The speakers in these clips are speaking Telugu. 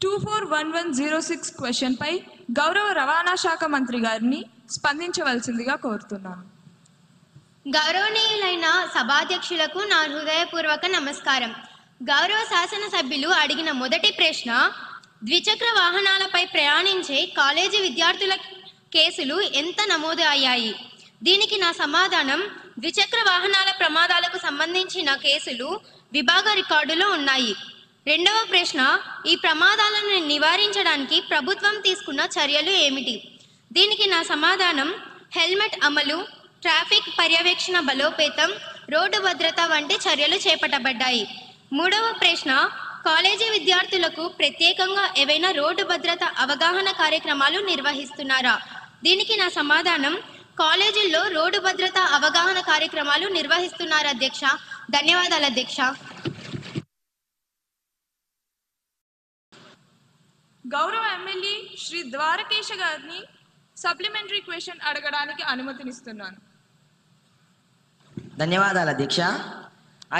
241106 క్వశ్చన్ పై గౌరవ రవాణా శాఖ మంత్రి గారిని స్పందించవలసిందిగా కోరుతున్నాను. గౌరవనీయులైన సభాధ్యక్షులకు నా హృదయపూర్వక నమస్కారం. గౌరవ శాసనసభ్యులు అడిగిన మొదటి ప్రశ్న, ద్విచక్ర వాహనాలపై ప్రయాణించే కాలేజీ విద్యార్థుల కేసులు ఎంత నమోదు అయ్యాయి? దీనికి నా సమాధానం, ద్విచక్ర వాహనాల ప్రమాదాలకు సంబంధించిన కేసులు విభాగ రికార్డులో ఉన్నాయి. రెండవ ప్రశ్న, ఈ ప్రమాదాలను నివారించడానికి ప్రభుత్వం తీసుకున్న చర్యలు ఏమిటి? దీనికి నా సమాధానం, హెల్మెట్ అమలు, ట్రాఫిక్ పర్యవేక్షణ బలోపేతం, రోడ్డు భద్రత వంటి చర్యలు చేపట్టబడ్డాయి. మూడవ ప్రశ్న, కాలేజీ విద్యార్థులకు ప్రత్యేకంగా ఏవైనా రోడ్డు భద్రత అవగాహన కార్యక్రమాలు నిర్వహిస్తున్నారా? దీనికి నా సమాధానం, కాలేజీల్లో రోడ్డు భద్రత అవగాహన కార్యక్రమాలు నిర్వహిస్తున్నారు అధ్యక్ష. ధన్యవాదాలు అధ్యక్ష. గౌరవ ఎమ్మెల్యే శ్రీ ద్వారకేశ గారిని సప్లిమెంటరీ క్వశ్చన్ అడగడానికి అనుమతినిస్తున్నాను. ధన్యవాదాలు అధ్యక్ష.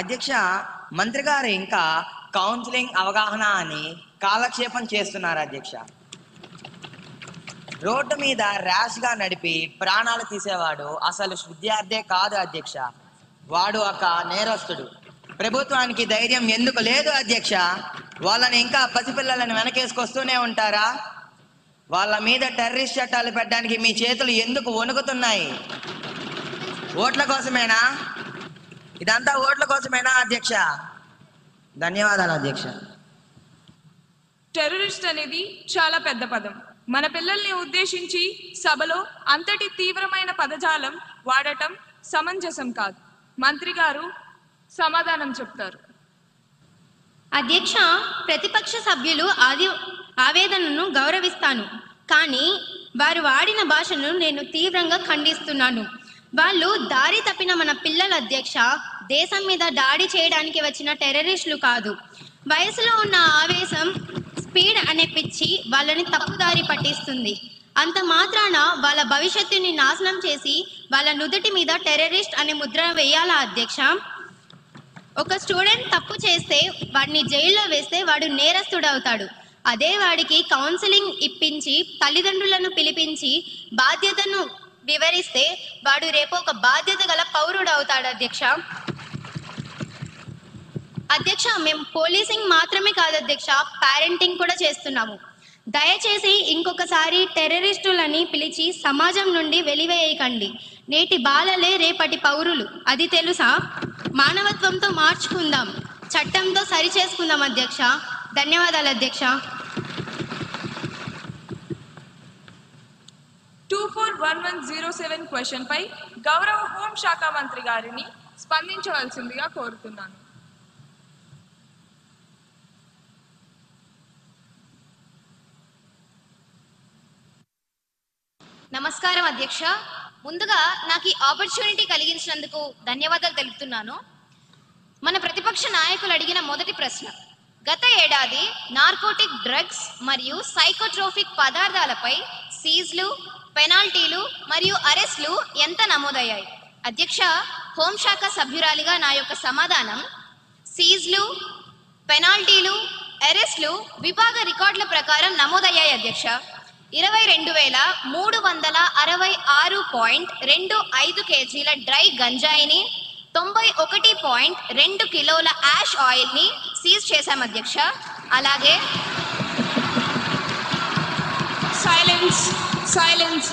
అధ్యక్ష, మంత్రి గారు ఇంకా కౌన్సిలింగ్ అవగాహన అని కాలక్షేపం చేస్తున్నారు అధ్యక్ష. రోడ్డు మీద ర్యాష్గా నడిపి ప్రాణాలు తీసేవాడు అసలు విద్యార్థే కాదు అధ్యక్ష. వాడు ఒక నేరస్తుడు. ప్రభుత్వానికి ధైర్యం ఎందుకు లేదు అధ్యక్ష? వాళ్ళని ఇంకా పసిపిల్లలను వెనకేసుకొస్తూనే ఉంటారా? వాళ్ళ మీద టెర్రరిస్ట్ చట్టాలు పెట్టడానికి మీ చేతులు ఎందుకు వణుకుతున్నాయి? ఓట్ల కోసమేనా? ఇదంతా ఓట్ల కోసమేనా అధ్యక్ష? ధన్యవాదాలు అధ్యక్ష. టెర్రరిస్ట్ అనేది చాలా పెద్ద పదం. మన పిల్లల్ని ఉద్దేశించి సభలో అంతటి తీవ్రమైన పదజాలం వాడటం సమంజసం కాదు. మంత్రి గారు సమాధానం చెప్తారు. అధ్యక్ష, ప్రతిపక్ష సభ్యులు ఆవేదనను గౌరవిస్తాను, కానీ వారు వాడిన భాషను నేను తీవ్రంగా ఖండిస్తున్నాను. వాళ్ళు దారి తప్పిన మన పిల్లల అధ్యక్ష, దేశం మీద దాడి చేయడానికి వచ్చిన టెర్రరిస్టులు కాదు. వయసులో ఉన్న ఆవేశం, స్పీడ్ అనే పిచ్చి వాళ్ళని తప్పుదారి పట్టిస్తుంది. అంత మాత్రాన వాళ్ళ భవిష్యత్తుని నాశనం చేసి వాళ్ళ నుదుటి మీద టెర్రరిస్ట్ అనే ముద్ర వేయాలా అధ్యక్ష? ఒక స్టూడెంట్ తప్పు చేస్తే వాడిని జైల్లో వేస్తే వాడు నేరస్తుడవుతాడు. అదే వాడికి కౌన్సిలింగ్ ఇప్పించి తల్లిదండ్రులను పిలిపించి బాధ్యతను వివరిస్తే వాడు రేపు ఒక బాధ్యత గల పౌరుడు అవుతాడు అధ్యక్ష. అధ్యక్ష, మేము పోలీసింగ్ మాత్రమే కాదు అధ్యక్ష, పేరెంటింగ్ కూడా చేస్తున్నాము. దయచేసి ఇంకొకసారి టెర్రరిస్టులని పిలిచి సమాజం నుండి వెలివేయకండి. నేటి బాలలే రేపటి పౌరులు, అది తెలుసా? మానవత్వంతో మార్చుకుందాం, చట్టంతో సరిచేసుకుందాం అధ్యక్ష. ధన్యవాదాలు అధ్యక్ష. 241107 క్వశ్చన్ పై గౌరవ హోంశాఖ మంత్రి గారిని స్పందించవలసిందిగా కోరుతున్నాను. నమస్కారం అధ్యక్ష. ముందుగా నాకు ఈ ఆపర్చునిటీ కలిగించినందుకు ధన్యవాదాలు తెలుపుతున్నాను. మన ప్రతిపక్ష నాయకులు అడిగిన మొదటి ప్రశ్న, గత ఏడాది నార్కోటిక్ డ్రగ్స్ మరియు సైకోట్రోఫిక్ పదార్థాలపై సీజ్లు, పెనాల్టీలు మరియు అరెస్టులు ఎంత నమోదయ్యాయి? అధ్యక్ష, హోంశాఖ సభ్యురాలిగా నా యొక్క సమాధానం, సీజ్లు, పెనాల్టీలు, అరెస్టులు విభాగ రికార్డుల ప్రకారం నమోదయ్యాయి అధ్యక్ష. 22,366.25 కేజీల డ్రై గంజాయిని, 91.2 కిలోల యాష్ ఆయిల్ని సీజ్ చేశాం అధ్యక్ష. అలాగే సైలెన్స్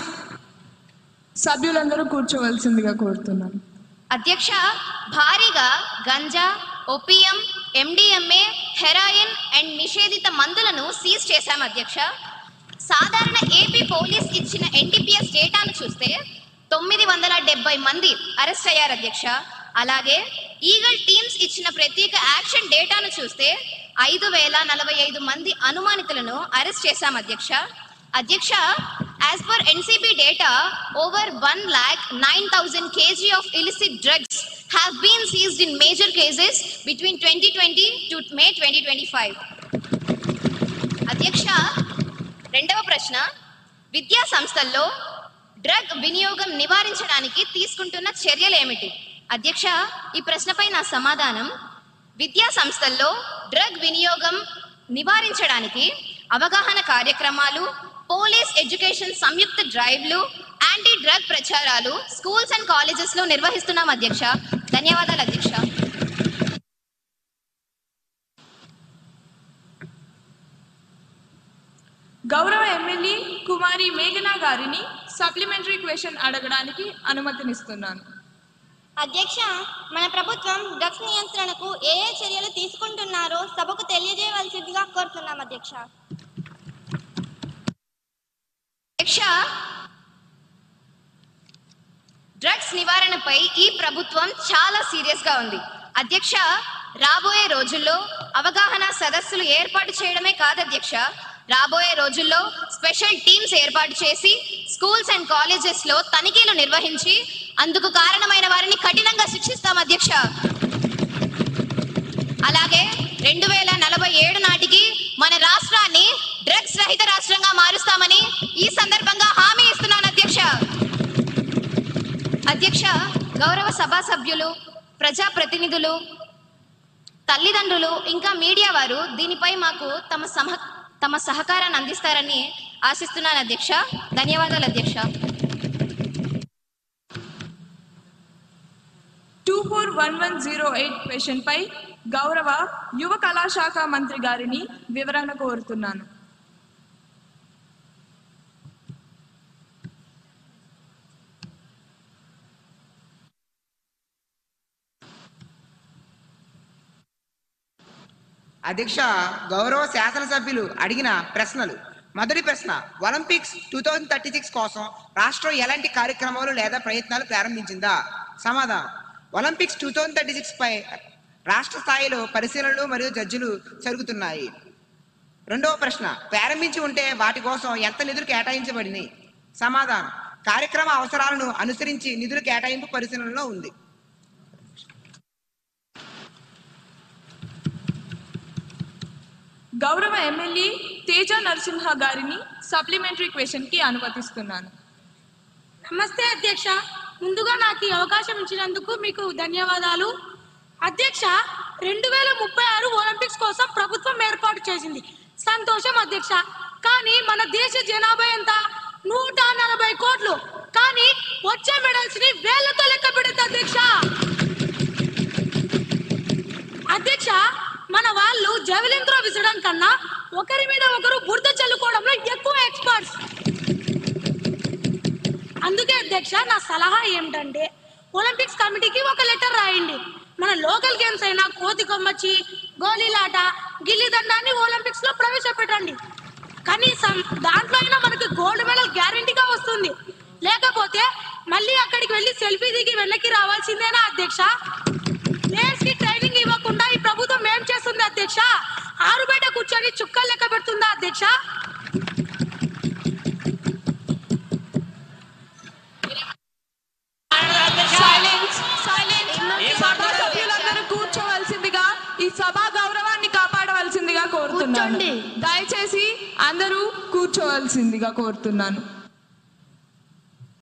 సభ్యులందరూ కూర్చోవలసిందిగా కోరుతున్నాను. అధ్యక్ష, భారీగా ganja, opium, MDMA, heroin and నిషేధిత మందులను సీజ్ చేశాం అధ్యక్ష. సాధారణ ఏపీ పోలీస్ ఇచ్చిన ఎన్టీపీఎస్ డేటాను చూస్తే 970 మంది అరెస్ట్ అయ్యారు అధ్యక్ష. అలాగే ఈగల్ టీమ్స్ ఇచ్చిన ప్రత్యేక యాక్షన్ డేటాను చూస్తే 5,045 మంది అనుమానితులను అరెస్ట్ చేశాం అధ్యక్ష. అధ్యక్ష, as per NCB data, over 1,09,000 kg of illicit drugs have been seized in major cases between 2020 to May 2025. అధ్యక్ష, రెండవ ప్రశ్న, విద్యా సంస్థల్లో డ్రగ్ వినియోగం నివారించడానికి తీసుకుంటున్న చర్యలు ఏమిటి? అధ్యక్ష, ఈ ప్రశ్నపై నా సమాధానం, విద్యా సంస్థల్లో డ్రగ్ వినియోగం నివారించడానికి అవగాహన కార్యక్రమాలు, పోలీస్ ఎడ్యుకేషన్ సంయుక్త డ్రైవ్లు, యాంటీ డ్రగ్ ప్రచారాలు స్కూల్స్ అండ్ కాలేజెస్ లో నిర్వహిస్తున్నాం అధ్యక్ష. ధన్యవాదాలు అధ్యక్ష. గౌరవ ఎమ్మెల్యే కుమారి మేఘనా గారిని సప్లిమెంటరీ క్వశ్చన్ అడగడానికి అనుమతినిస్తున్నాను. అధ్యక్ష, మన ప్రభుత్వం డ్రగ్స్ నియంత్రణకు ఏ చర్యలు తీసుకుంటున్నారో సభకు తెలియజేయవలసిందిగా కోరుతున్నాం అధ్యక్ష. అధ్యక్ష, డ్రగ్స్ నివారణపై ఈ ప్రభుత్వం చాలా సీరియస్ గా ఉంది. అధ్యక్ష, రాబోయే రోజుల్లో అవగాహన సదస్సులు ఏర్పాటు చేయడమే కాదు అధ్యక్ష, రాబోయే రోజుల్లో స్పెషల్ టీమ్స్ ఏర్పాటు చేసి స్కూల్స్ అండ్ కాలేజెస్ లో తనిఖీలు నిర్వహించి అందుకు కారణమైన వారిని కఠినంగా శిక్షిస్తాం అధ్యక్ష. అలాగే 2047 నాటికి మన రాష్ట్రాన్ని డ్రగ్స్ రహిత రాష్ట్రంగా మారుస్తామని ఈ సందర్భంగా హామీ ఇస్తున్నాను అధ్యక్ష. అధ్యక్ష, గౌరవ సభా సభ్యులు, ప్రజాప్రతినిధులు, తల్లిదండ్రులు ఇంకా మీడియా వారు దీనిపై మాకు తమ సహకారాన్ని అందిస్తారని ఆశిస్తున్నాను అధ్యక్ష. ధన్యవాదాలు అధ్యక్ష. 241108 క్వశ్చన్ పై గౌరవ యువ కళాశాఖ మంత్రి గారిని వివరణ కోరుతున్నాను. అధ్యక్ష, గౌరవ శాసనసభ్యులు అడిగిన ప్రశ్నలు. మొదటి ప్రశ్న, ఒలింపిక్స్ 2036 కోసం రాష్ట్రం ఎలాంటి కార్యక్రమాలు లేదా ప్రయత్నాలు ప్రారంభించిందా? సమాధానం, ఒలింపిక్స్ 2036 పై రాష్ట్ర స్థాయిలో పరిశీలనలు మరియు జడ్జిలు జరుగుతున్నాయి. రెండవ ప్రశ్న, ప్రారంభించి ఉంటే వాటి కోసం ఎంత నిధులు కేటాయించబడినాయి? సమాధానం, కార్యక్రమ అవసరాలను అనుసరించి నిధుల కేటాయింపు పరిశీలనలో ఉంది. గౌరవ ఎమ్మెల్యే తేజ నరసింహ గారిని సప్లిమెంటరీ క్వశ్చన్ కి అనుమతిస్తున్నాను. నమస్తే అధ్యక్ష, ముందుగా నాకు ఈ అవకాశం ఇచ్చినందుకు మీకు ధన్యవాదాలు. అధ్యక్ష, 2036 ఒలింపిక్స్ కోసం ప్రభుత్వం ఏర్పాటు చేసింది, సంతోషం అధ్యక్ష. కానీ మన దేశ జనాభా ఎంత? 140 కోట్లు. కానీ వచ్చే మెడల్స్ ని వేలతో లెక్క పెడుతుంది అధ్యక్ష. అధ్యక్ష, మన వాళ్ళు జెవెలిన్ త్రో విసరడం కన్నా ఒకరి మీద ఒకరు బురద చల్లుకోవడంలో ఎక్కువ ఎక్స్పర్ట్స్. అందుకే అధ్యక్ష, నా సలహా ఏమిటంటే ఒలింపిక్స్ కమిటీకి ఒక లెటర్ రాయండి. మన లోకల్ గేమ్స్ అయినా కోతి కొమ్మచ్చి, గోళీలాట, గిల్లి దండాన్ని ఒలింపిక్స్ లో ప్రవేశపెట్టండి. కనీసం దాంట్లో అయినా మనకి గోల్డ్ మెడల్ గ్యారెంటీగా వస్తుంది. లేకపోతే మళ్ళీ అక్కడికి వెళ్ళి సెల్ఫీ దిగి వెనక్కి రావాల్సిందేనా అధ్యక్ష? ప్లేయర్స్ కి ట్రైనింగ్ ఇవ్వకుండా ఈ ప్రభుత్వం ఏం చేస్తుంది అధ్యక్ష? ఆరు బయట కూర్చొని చుక్కలు లెక్క పెడుతుందా అధ్యక్ష? సభ్యులందరూ కూర్చోవలసిందిగా, ఈ సభా గౌరవాన్ని కాపాడవలసిందిగా కోరుతున్నాను. దయచేసి అందరూ కూర్చోవలసిందిగా కోరుతున్నాను.